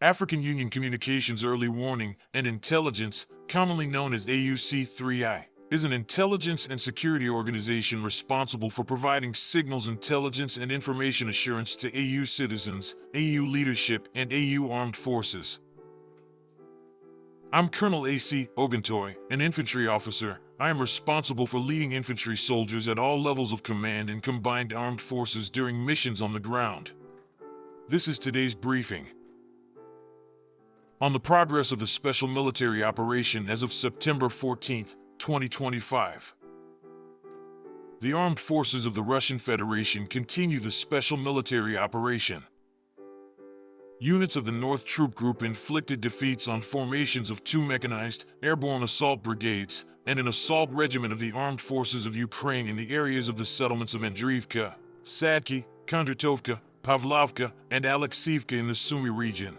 African Union Communications Early Warning and Intelligence, commonly known as AUC3I, is an intelligence and security organization responsible for providing signals intelligence and information assurance to AU citizens, AU leadership, and AU armed forces. I'm Colonel A.C. Oguntoye, an infantry officer. I am responsible for leading infantry soldiers at all levels of command in combined armed forces during missions on the ground. This is today's briefing. On the progress of the special military operation as of September 14, 2025. The armed forces of the Russian Federation continue the special military operation. Units of the North Troop Group inflicted defeats on formations of 2 mechanized airborne assault brigades and an assault regiment of the armed forces of Ukraine in the areas of the settlements of Andriivka, Sadki, Kondratovka, Pavlovka, and Alexiivka in the Sumy region.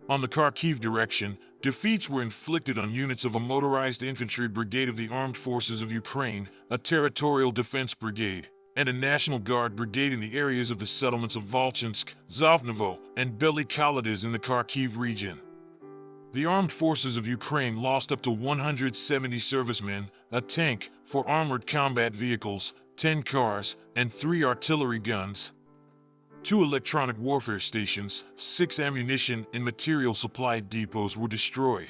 On the Kharkiv direction, defeats were inflicted on units of a motorized infantry brigade of the armed forces of Ukraine, a territorial defense brigade, and a National Guard brigade in the areas of the settlements of Volchansk, Zovnovo, and Bely Kaladyz in the Kharkiv region. The armed forces of Ukraine lost up to 170 servicemen, a tank, 4 armored combat vehicles, 10 cars, and 3 artillery guns, 2 electronic warfare stations, 6 ammunition and material supply depots were destroyed.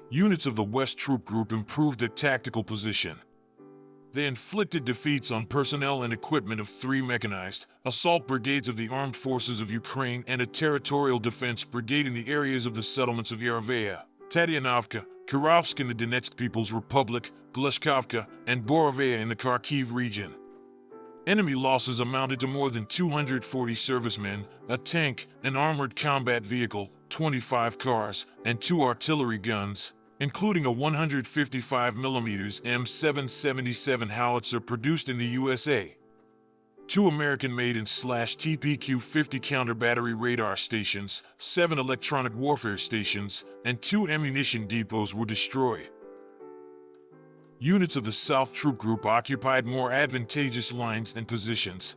Units of the West Troop Group improved their tactical position. They inflicted defeats on personnel and equipment of 3 mechanized assault brigades of the armed forces of Ukraine and a territorial defense brigade in the areas of the settlements of Yarovaya, Tatianovka, Kirovsk in the Donetsk People's Republic, Gleshkovka, and Borovaya in the Kharkiv region. Enemy losses amounted to more than 240 servicemen, a tank, an armored combat vehicle, 25 cars, and 2 artillery guns, including a 155mm M777 howitzer produced in the USA, 2 American-made and /TPQ-50 counter-battery radar stations, 7 electronic warfare stations, and 2 ammunition depots were destroyed. Units of the South Troop Group occupied more advantageous lines and positions.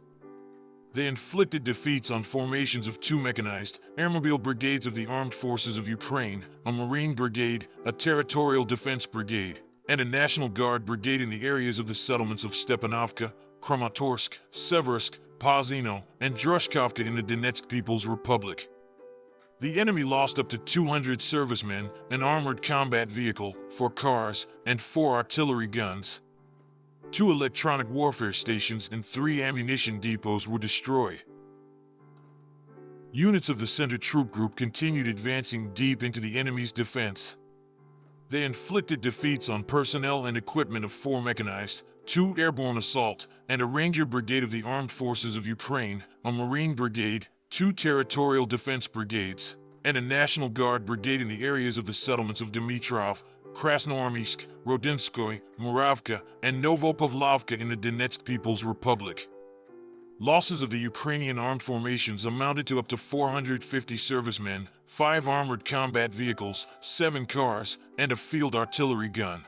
They inflicted defeats on formations of 2 mechanized airmobile brigades of the armed forces of Ukraine, a Marine brigade, a territorial defense brigade, and a National Guard brigade in the areas of the settlements of Stepanovka, Kramatorsk, Seversk, Pozino, and Drushkovka in the Donetsk People's Republic. The enemy lost up to 200 servicemen, an armored combat vehicle, 4 cars, and 4 artillery guns. 2 electronic warfare stations and 3 ammunition depots were destroyed. Units of the Center Troop Group continued advancing deep into the enemy's defense. They inflicted defeats on personnel and equipment of 4 mechanized, 2 airborne assault, and a Ranger brigade of the armed forces of Ukraine, a Marine brigade, 2 territorial defense brigades, and a National Guard brigade in the areas of the settlements of Dmitrov, Krasnoarmysk, Rodinskoye, Muravka, and Novopavlovka in the Donetsk People's Republic. Losses of the Ukrainian armed formations amounted to up to 450 servicemen, 5 armored combat vehicles, 7 cars, and a field artillery gun.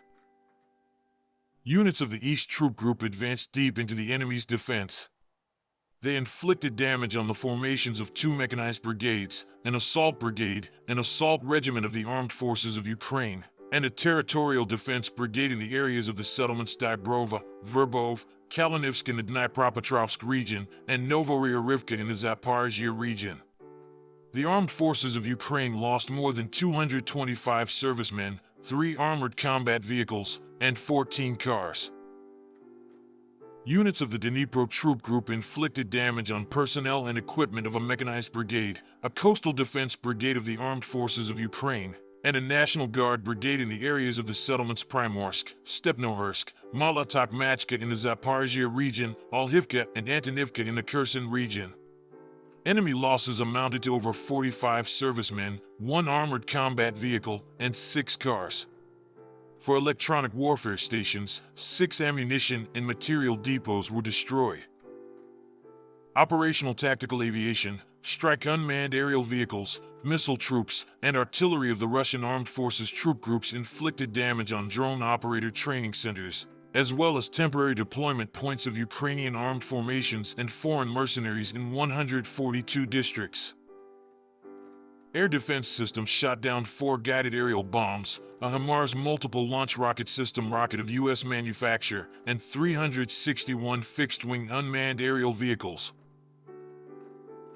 Units of the East Troop Group advanced deep into the enemy's defense. They inflicted damage on the formations of 2 mechanized brigades, an assault brigade, an assault regiment of the armed forces of Ukraine, and a territorial defense brigade in the areas of the settlements Dybrova, Verbov, Kalinivsk in the Dnipropetrovsk region, and Novoryarivka in the Zaporizhzhia region. The armed forces of Ukraine lost more than 225 servicemen, 3 armored combat vehicles, and 14 cars. Units of the Dnipro Troop Group inflicted damage on personnel and equipment of a mechanized brigade, a coastal defense brigade of the armed forces of Ukraine, and a National Guard brigade in the areas of the settlements Primorsk, Stepnohursk, Molotokmachka in the Zaporizhzhia region, Olhivka and Antonivka in the Kherson region. Enemy losses amounted to over 45 servicemen, 1 armored combat vehicle, and 6 cars. For electronic warfare stations, 6 ammunition and material depots were destroyed. Operational tactical aviation, strike unmanned aerial vehicles, missile troops, and artillery of the Russian Armed Forces troop groups inflicted damage on drone operator training centers, as well as temporary deployment points of Ukrainian armed formations and foreign mercenaries in 142 districts. Air defense systems shot down 4 guided aerial bombs, a HIMARS multiple launch rocket system rocket of U.S. manufacture, and 361 fixed-wing unmanned aerial vehicles.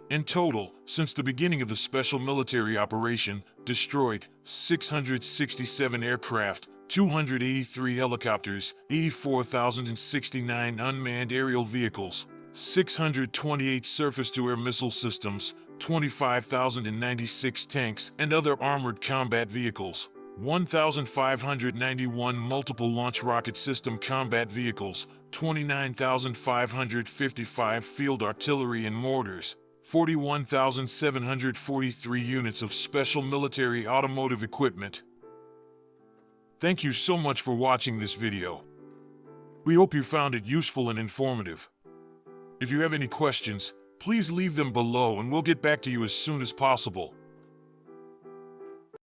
In total, since the beginning of the special military operation, destroyed 667 aircraft, 283 helicopters, 84,069 unmanned aerial vehicles, 628 surface-to-air missile systems, 25,096 tanks and other armored combat vehicles, 1,591 multiple launch rocket system combat vehicles, 29,555 field artillery and mortars, 41,743 units of special military automotive equipment. Thank you so much for watching this video. We hope you found it useful and informative. If you have any questions, please leave them below and we'll get back to you as soon as possible.